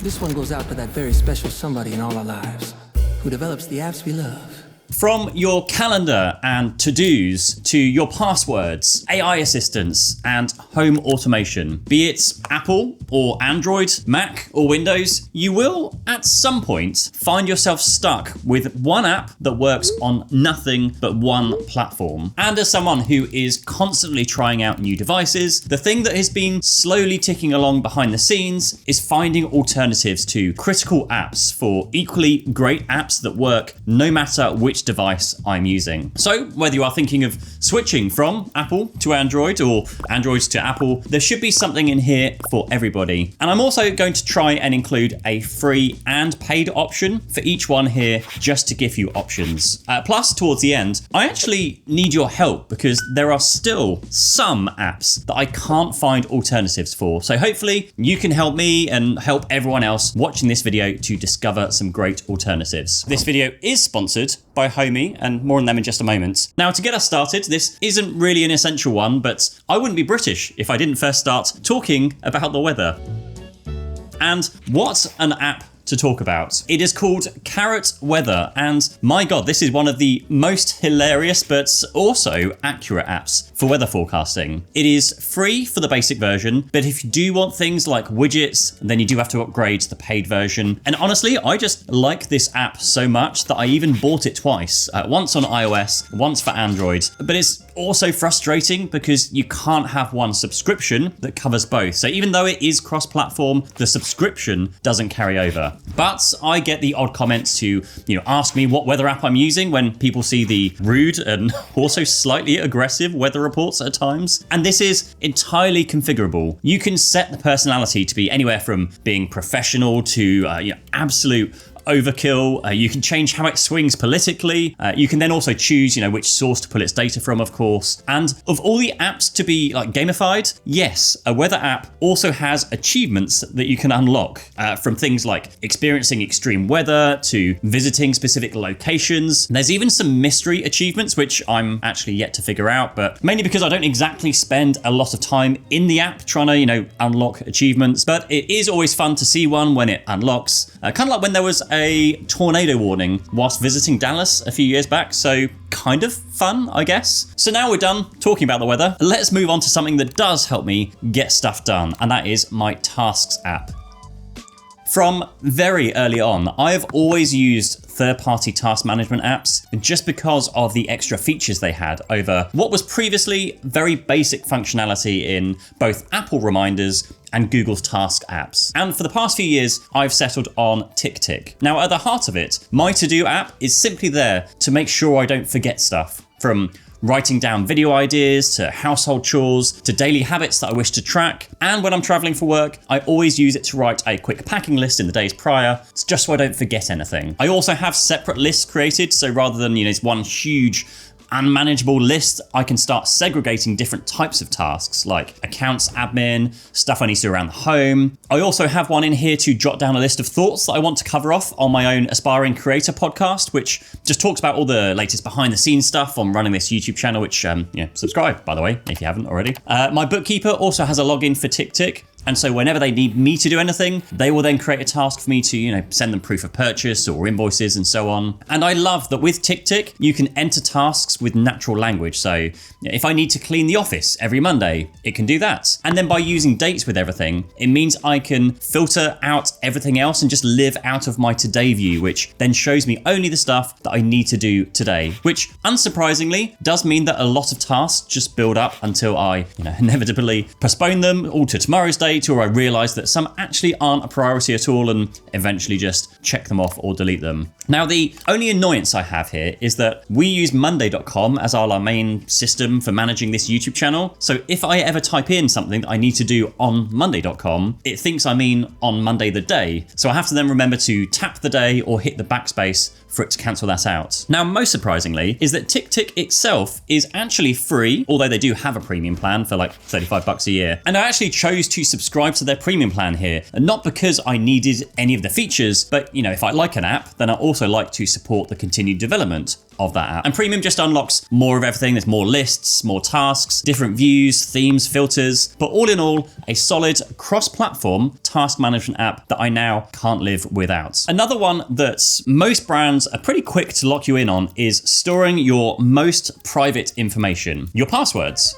This one goes out to that very special somebody in all our lives who develops the apps we love. From your calendar and to-dos to your passwords, AI assistants and home automation, be it Apple or Android, Mac or Windows, you will at some point find yourself stuck with one app that works on nothing but one platform. And as someone who is constantly trying out new devices, the thing that has been slowly ticking along behind the scenes is finding alternatives to critical apps for equally great apps that work no matter which device I'm using. So whether you are thinking of switching from Apple to Android or Android to Apple, there should be something in here for everybody. And I'm also going to try and include a free and paid option for each one here, just to give you options. Plus, towards the end, I actually need your help because there are still some apps that I can't find alternatives for. So hopefully you can help me and help everyone else watching this video to discover some great alternatives. This video is sponsored by Homey, and more on them in just a moment. Now, to get us started, this isn't really an essential one, but I wouldn't be British if I didn't first start talking about the weather. And what an app to talk about. It is called Carrot Weather, and my God, this is one of the most hilarious but also accurate apps for weather forecasting. It is free for the basic version, but if you do want things like widgets, then you do have to upgrade to the paid version. And honestly, I just like this app so much that I even bought it twice, once on iOS, once for Android. But it's also frustrating because you can't have one subscription that covers both. So even though it is cross-platform, the subscription doesn't carry over. But I get the odd comments to, ask me what weather app I'm using when people see the rude and also slightly aggressive weather reports at times. And this is entirely configurable. You can set the personality to be anywhere from being professional to absolute overkill. You can change how it swings politically. You can then also choose, which source to pull its data from, of course. And of all the apps to be gamified, yes, a weather app also has achievements that you can unlock from things like experiencing extreme weather to visiting specific locations. There's even some mystery achievements, which I'm actually yet to figure out, but mainly because I don't exactly spend a lot of time in the app trying to, unlock achievements. But it is always fun to see one when it unlocks, kind of like when there was a tornado warning whilst visiting Dallas a few years back, so kind of fun, I guess. So now we're done talking about the weather, let's move on to something that does help me get stuff done, and that is my Tasks app. From very early on, I've always used third-party task management apps just because of the extra features they had over what was previously very basic functionality in both Apple reminders and Google's task apps. And for the past few years, I've settled on TickTick. Now, at the heart of it, my to-do app is simply there to make sure I don't forget stuff, from writing down video ideas to household chores to daily habits that I wish to track. And when I'm traveling for work, I always use it to write a quick packing list in the days prior, just so I don't forget anything. I also have separate lists created, so rather than it's one huge unmanageable list, I can start segregating different types of tasks like accounts admin, stuff I need to do around the home. I also have one in here to jot down a list of thoughts that I want to cover off on my own Aspiring Creator podcast, which just talks about all the latest behind the scenes stuff on running this YouTube channel, which, subscribe, by the way, if you haven't already. My bookkeeper also has a login for TickTick. And so whenever they need me to do anything, they will then create a task for me to, send them proof of purchase or invoices and so on. And I love that with TickTick, you can enter tasks with natural language. So if I need to clean the office every Monday, it can do that. And then by using dates with everything, it means I can filter out everything else and just live out of my today view, which then shows me only the stuff that I need to do today, which unsurprisingly does mean that a lot of tasks just build up until I, inevitably postpone them all to tomorrow's date, or I realize that some actually aren't a priority at all and eventually just check them off or delete them. Now, the only annoyance I have here is that we use Monday.com as our main system for managing this YouTube channel. So if I ever type in something that I need to do on Monday.com, it thinks I mean on Monday the day. So I have to then remember to tap the day or hit the backspace for it to cancel that out. Now, most surprisingly is that TickTick itself is actually free, although they do have a premium plan for like $35 a year. And I actually chose to subscribe subscribe to their premium plan here. And not because I needed any of the features, but if I like an app, then I also like to support the continued development of that app. And premium just unlocks more of everything. There's more lists, more tasks, different views, themes, filters, but all in all, a solid cross-platform task management app that I now can't live without. Another one that most brands are pretty quick to lock you in on is storing your most private information, your passwords.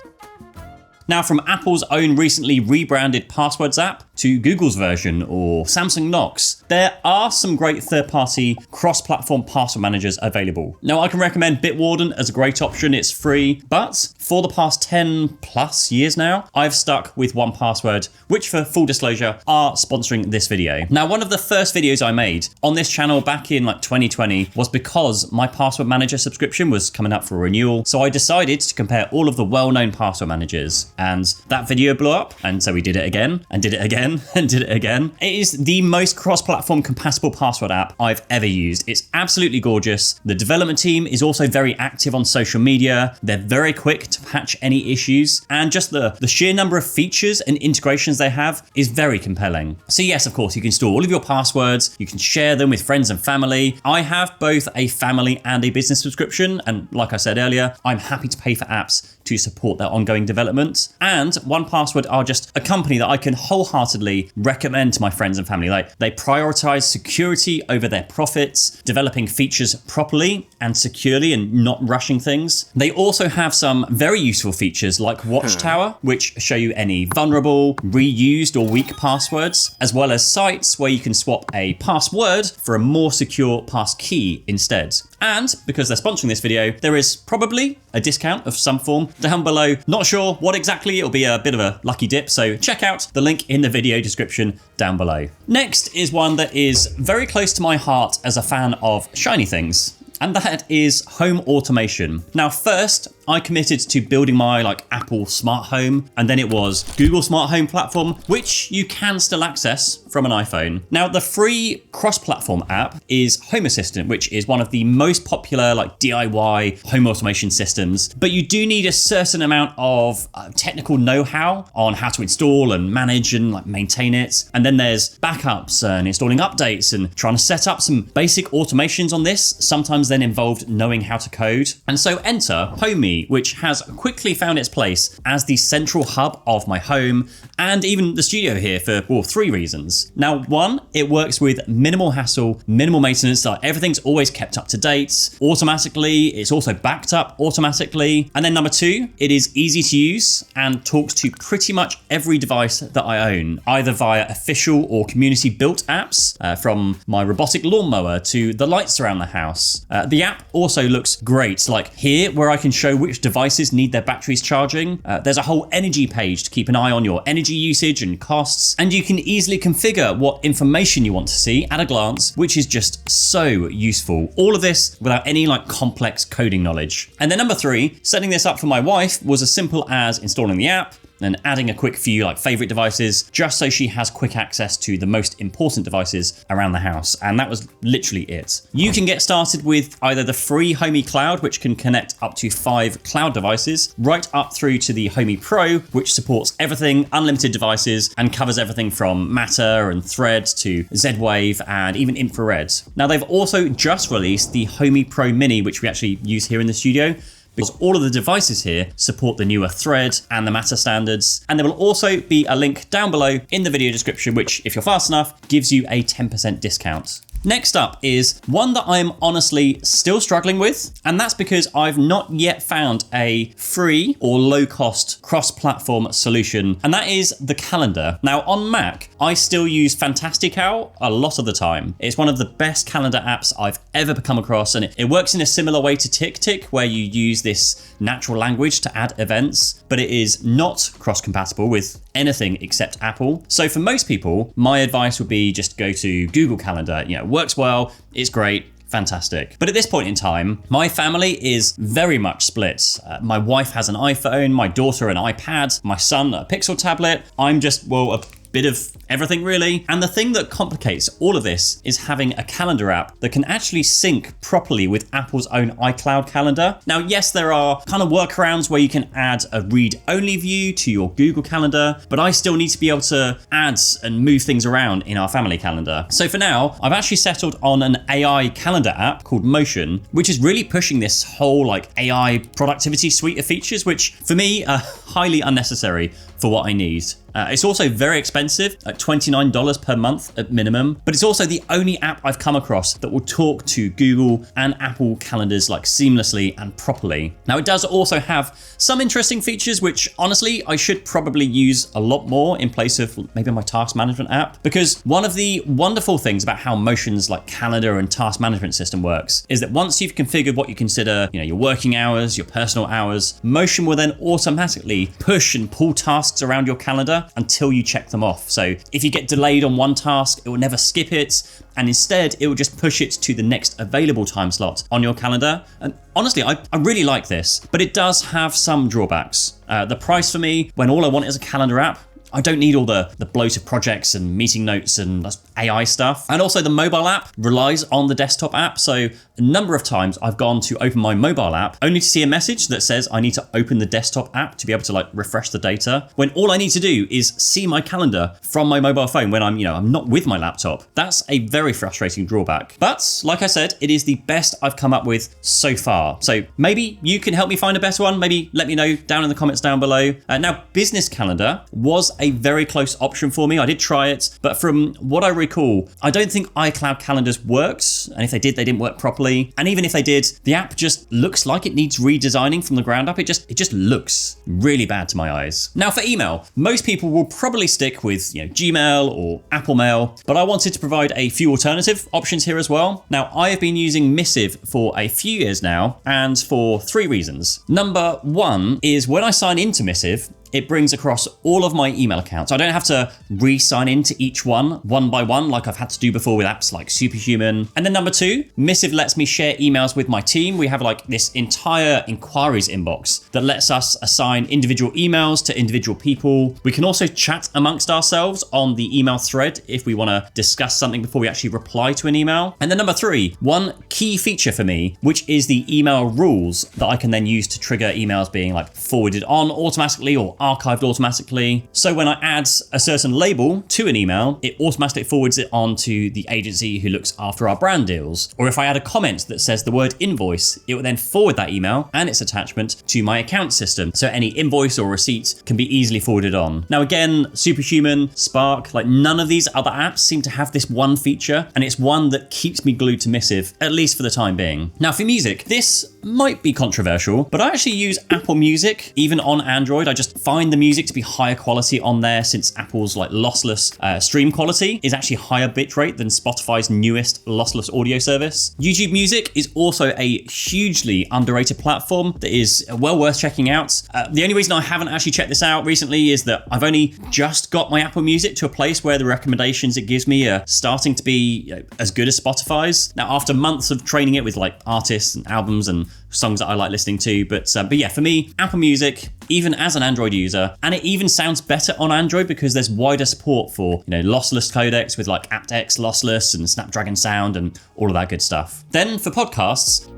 Now, from Apple's own recently rebranded Passwords app to Google's version or Samsung Knox, there are some great third-party cross-platform password managers available. Now, I can recommend Bitwarden as a great option. It's free, but for the past 10 plus years now, I've stuck with 1Password, which for full disclosure are sponsoring this video. Now, one of the first videos I made on this channel back in 2020 was because my password manager subscription was coming up for renewal. So I decided to compare all of the well-known password managers, and that video blew up. And so we did it again and did it again and did it again. It is the most cross-platform compatible password app I've ever used. It's absolutely gorgeous. The development team is also very active on social media. They're very quick to patch any issues. And just the sheer number of features and integrations they have is very compelling. So yes, of course, you can store all of your passwords. You can share them with friends and family. I have both a family and a business subscription. And like I said earlier, I'm happy to pay for apps to support their ongoing development. And 1Password are just a company that I can wholeheartedly recommend to my friends and family. They prioritize security over their profits, developing features properly and securely and not rushing things. They also have some very useful features like Watchtower, which show you any vulnerable, reused or weak passwords, as well as sites where you can swap a password for a more secure passkey instead. And because they're sponsoring this video, there is probably a discount of some form down below. Not sure what exactly, it'll be a bit of a lucky dip, so check out the link in the video description down below. Next is one that is very close to my heart as a fan of shiny things, and that is home automation. Now, first, I committed to building my Apple smart home, and then it was Google smart home platform, which you can still access from an iPhone. Now, the free cross-platform app is Home Assistant, which is one of the most popular DIY home automation systems, but you do need a certain amount of technical know-how on how to install and manage and maintain it. And then there's backups and installing updates and trying to set up some basic automations on this, sometimes then involved knowing how to code. And so enter Homey, which has quickly found its place as the central hub of my home and even the studio here for, well, 3 reasons. Now, 1, it works with minimal hassle, minimal maintenance, everything's always kept up to date automatically. It's also backed up automatically. And then number 2, it is easy to use and talks to pretty much every device that I own, either via official or community built apps, from my robotic lawnmower to the lights around the house. The app also looks great, like here where I can show which devices need their batteries charging. There's a whole energy page to keep an eye on your energy usage and costs, and you can easily configure what information you want to see at a glance, which is just so useful. All of this without any complex coding knowledge. And then number 3, setting this up for my wife was as simple as installing the app and adding a quick few favorite devices just so she has quick access to the most important devices around the house. And that was literally it. You can get started with either the free Homey Cloud, which can connect up to 5 cloud devices, right up through to the Homey Pro, which supports everything, unlimited devices, and covers everything from Matter and Thread to Z-Wave and even infrared. Now, they've also just released the Homey Pro Mini, which we actually use here in the studio, because all of the devices here support the newer Thread and the Matter standards. And there will also be a link down below in the video description, which, if you're fast enough, gives you a 10% discount. Next up is one that I'm honestly still struggling with, and that's because I've not yet found a free or low-cost cross-platform solution, and that is the calendar. Now, on Mac, I still use Fantastical a lot of the time. It's one of the best calendar apps I've ever come across, and it works in a similar way to TickTick, where you use this natural language to add events, but it is not cross-compatible with anything except Apple. So for most people, my advice would be just go to Google Calendar. It works well, it's great, fantastic. But at this point in time, my family is very much split. My wife has an iPhone, my daughter an iPad, my son a Pixel tablet. I'm just, well, a bit of everything really. And the thing that complicates all of this is having a calendar app that can actually sync properly with Apple's own iCloud calendar. Now, yes, there are kind of workarounds where you can add a read-only view to your Google Calendar, but I still need to be able to add and move things around in our family calendar. So for now, I've actually settled on an AI calendar app called Motion, which is really pushing this whole like AI productivity suite of features, which for me are highly unnecessary for what I need. It's also very expensive at $29 per month at minimum, but it's also the only app I've come across that will talk to Google and Apple calendars like seamlessly and properly. Now, it does also have some interesting features, which honestly, I should probably use a lot more in place of maybe my task management app, because one of the wonderful things about how Motion's like calendar and task management system works is that once you've configured what you consider, your working hours, your personal hours, Motion will then automatically push and pull tasks around your calendar until you check them off. So if you get delayed on one task, it will never skip it, and instead it will just push it to the next available time slot on your calendar. And honestly, I really like this, but it does have some drawbacks. The price for me, when all I want is a calendar app, I don't need all the bloated projects and meeting notes and AI stuff. And also the mobile app relies on the desktop app. So a number of times I've gone to open my mobile app only to see a message that says I need to open the desktop app to be able to like refresh the data, when all I need to do is see my calendar from my mobile phone when I'm not with my laptop. That's a very frustrating drawback. But like I said, it is the best I've come up with so far. So maybe you can help me find a better one. Maybe let me know down in the comments down below. Now, Business Calendar was a very close option for me. I did try it, but from what I recall, I don't think iCloud calendars worked. And if they did, they didn't work properly. And even if they did, the app just looks like it needs redesigning from the ground up. It just looks really bad to my eyes. Now for email, most people will probably stick with Gmail or Apple Mail, but I wanted to provide a few alternative options here as well. Now, I have been using Missive for a few years now, and for 3 reasons. Number 1 is when I sign into Missive, it brings across all of my email accounts. I don't have to re-sign into each one by one like I've had to do before with apps like Superhuman. And then number 2, Missive lets me share emails with my team. We have like this entire inquiries inbox that lets us assign individual emails to individual people. We can also chat amongst ourselves on the email thread if we want to discuss something before we actually reply to an email. And then number 3, one key feature for me, which is the email rules that I can then use to trigger emails being like forwarded on automatically or archived automatically. So when I add a certain label to an email, it automatically forwards it on to the agency who looks after our brand deals. Or if I add a comment that says the word invoice, it will then forward that email and its attachment to my account system. So any invoice or receipt can be easily forwarded on. Now again, Superhuman, Spark, like none of these other apps seem to have this one feature, and it's one that keeps me glued to Missive, at least for the time being. Now for music, this might be controversial, but I actually use Apple Music, even on Android. I just find the music to be higher quality on there, since Apple's like lossless stream quality is actually higher bitrate than Spotify's newest lossless audio service. YouTube Music is also a hugely underrated platform that is well worth checking out. The only reason I haven't actually checked this out recently is that I've only just got my Apple Music to a place where the recommendations it gives me are starting to be as good as Spotify's. Now, after months of training it with like artists and albums and songs that I like listening to, but yeah, for me, Apple Music, even as an Android user, and it even sounds better on Android because there's wider support for lossless codecs with like aptX lossless and Snapdragon Sound and all of that good stuff. Then for podcasts,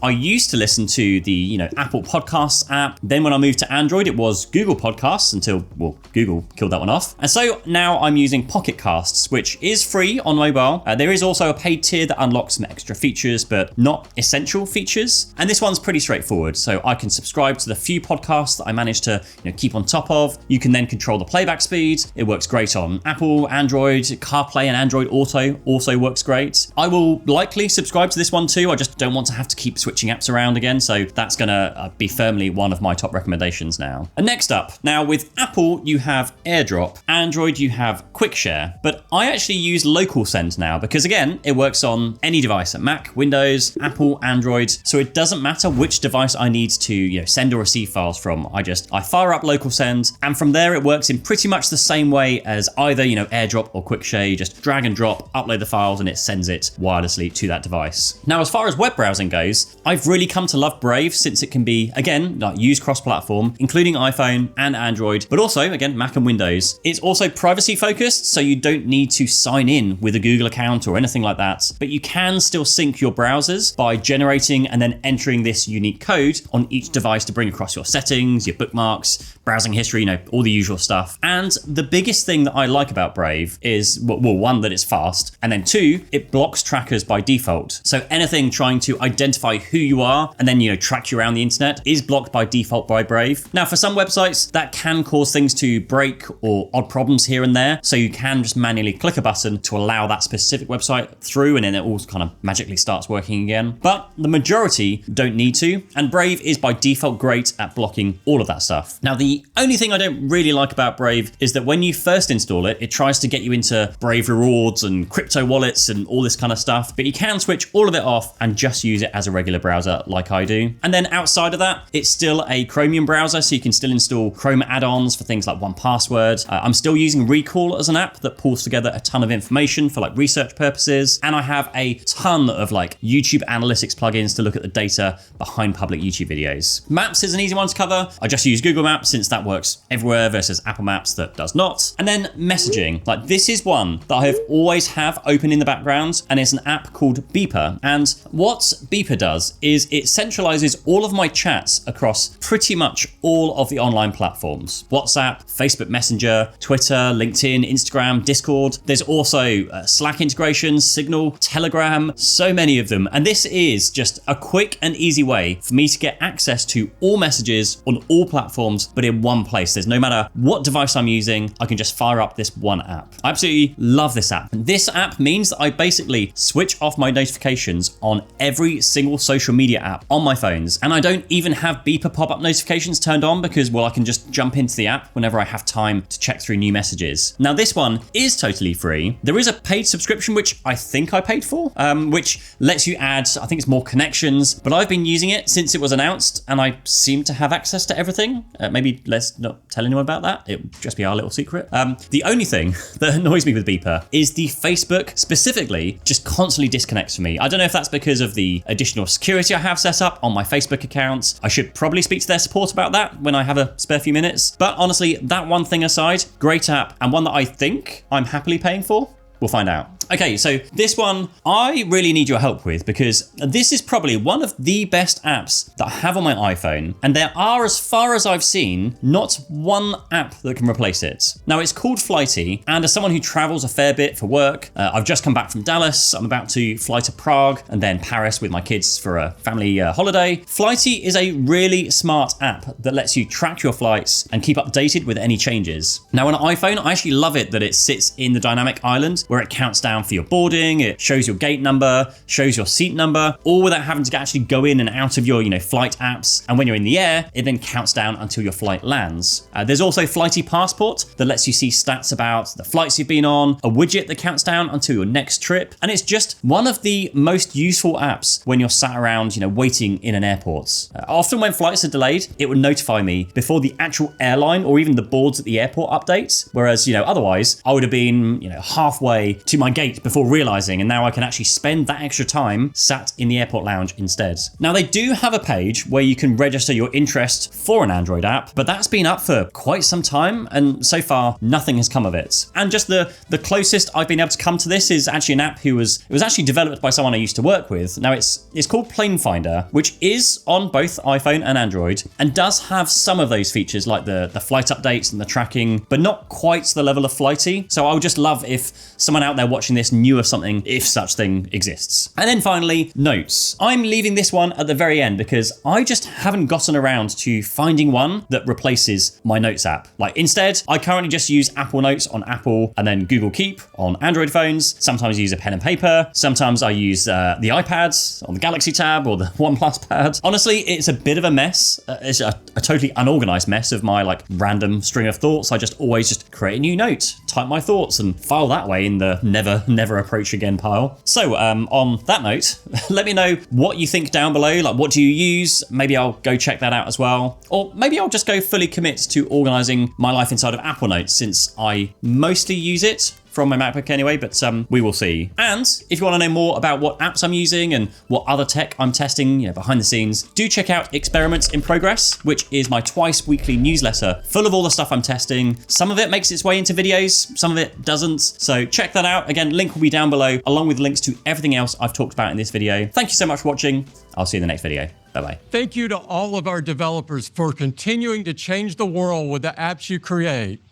I used to listen to the Apple Podcasts app. Then when I moved to Android, it was Google Podcasts until, well, Google killed that one off. And so now I'm using Pocket Casts, which is free on mobile. There is also a paid tier that unlocks some extra features, but not essential features. And this one's pretty straightforward. So I can subscribe to the few podcasts that I manage to keep on top of. You can then control the playback speed. It works great on Apple, Android, CarPlay, and Android Auto also works great. I will likely subscribe to this one too. I just don't want to have to keep switching apps around again, so that's gonna be firmly one of my top recommendations now. And next up, now with Apple you have AirDrop, Android you have QuickShare, but I actually use Local Send now because again it works on any device, at Mac, Windows, Apple, Android, so it doesn't matter which device I need to send or receive files from. I fire up Local Send, and from there it works in pretty much the same way as either AirDrop or QuickShare. You just drag and drop, upload the files, and it sends it wirelessly to that device. Now as far as web browsing goes, I've really come to love Brave since it can be, again, like used cross-platform, including iPhone and Android, but also, again, Mac and Windows. It's also privacy focused, so you don't need to sign in with a Google account or anything like that, but you can still sync your browsers by generating and then entering this unique code on each device to bring across your settings, your bookmarks, browsing history, all the usual stuff. And the biggest thing that I like about Brave is, well, one, that it's fast, and then two, it blocks trackers by default. So anything trying to identify who you are and then, track you around the internet is blocked by default by Brave. Now, for some websites, that can cause things to break or odd problems here and there. So you can just manually click a button to allow that specific website through, and then it all kind of magically starts working again. But the majority don't need to, and Brave is by default great at blocking all of that stuff. Now, the only thing I don't really like about Brave is that when you first install it, it tries to get you into Brave rewards and crypto wallets and all this kind of stuff, but you can switch all of it off and just use it as a regular browser like I do. And then outside of that, it's still a Chromium browser, so you can still install Chrome add-ons for things like 1Password. I'm still using Recall as an app that pulls together a ton of information for like research purposes, and I have a ton of like YouTube analytics plugins to look at the data behind public YouTube videos. Maps is an easy one to cover. I just use Google Maps since that works everywhere versus Apple Maps that does not. And then messaging, like this is one that I have always have open in the background, and it's an app called Beeper. And what Beeper does is it centralizes all of my chats across pretty much all of the online platforms: WhatsApp, Facebook Messenger, Twitter, LinkedIn, Instagram, Discord. There's also Slack integrations, Signal, Telegram, so many of them. And this is just a quick and easy way for me to get access to all messages on all platforms, but in one place. There's no matter what device I'm using, I can just fire up this one app. I absolutely love this app. And this app means that I basically switch off my notifications on every single social media app on my phones. And I don't even have Beeper pop-up notifications turned on because, well, I can just jump into the app whenever I have time to check through new messages. Now, this one is totally free. There is a paid subscription, which I think I paid for, which lets you add, I think it's more connections, but I've been using it since it was announced and I seem to have access to everything. Maybe let's not tell anyone about that. It'll just be our little secret. The only thing that annoys me with Beeper is the Facebook specifically just constantly disconnects from me. I don't know if that's because of the additional security I have set up on my Facebook account. I should probably speak to their support about that when I have a spare few minutes. But honestly, that one thing aside, great app, and one that I think I'm happily paying for. We'll find out. Okay, so this one I really need your help with because this is probably one of the best apps that I have on my iPhone, and there are, as far as I've seen, not one app that can replace it. Now, it's called Flighty, and as someone who travels a fair bit for work, I've just come back from Dallas. I'm about to fly to Prague and then Paris with my kids for a family holiday. Flighty is a really smart app that lets you track your flights and keep updated with any changes. Now, on an iPhone, I actually love it that it sits in the dynamic island where it counts down for your boarding, it shows your gate number, shows your seat number, all without having to actually go in and out of your, flight apps. And when you're in the air, it then counts down until your flight lands. There's also Flighty Passport that lets you see stats about the flights you've been on, a widget that counts down until your next trip. And it's just one of the most useful apps when you're sat around, waiting in an airport. Often when flights are delayed, it would notify me before the actual airline or even the boards at the airport updates. Whereas, otherwise I would have been, halfway to my gate before realizing, and now I can actually spend that extra time sat in the airport lounge instead. Now, they do have a page where you can register your interest for an Android app, but that's been up for quite some time, and so far nothing has come of it. And just the closest I've been able to come to this is actually an app it was actually developed by someone I used to work with. Now, it's called Plane Finder, which is on both iPhone and Android, and does have some of those features like the flight updates and the tracking, but not quite to the level of Flighty. So I would just love if someone out there watching this knew of something, if such thing exists. And then finally, Notes. I'm leaving this one at the very end because I just haven't gotten around to finding one that replaces my Notes app. Instead, I currently just use Apple Notes on Apple and then Google Keep on Android phones. Sometimes I use a pen and paper. Sometimes I use the iPads on the Galaxy Tab or the OnePlus Pad. Honestly, it's a bit of a mess. It's a totally unorganized mess of my random string of thoughts. I just always just create a new note, type my thoughts and file that way in the never approach again pile. So on that note, let me know what you think down below. What do you use? Maybe I'll go check that out as well. Or maybe I'll just go fully commit to organizing my life inside of Apple Notes, since I mostly use it from my MacBook anyway, but we will see. And if you want to know more about what apps I'm using and what other tech I'm testing, behind the scenes, do check out Experiments in Progress, which is my twice weekly newsletter full of all the stuff I'm testing. Some of it makes its way into videos, some of it doesn't. So check that out. Again, link will be down below, along with links to everything else I've talked about in this video. Thank you so much for watching. I'll see you in the next video. Bye-bye. Thank you to all of our developers for continuing to change the world with the apps you create.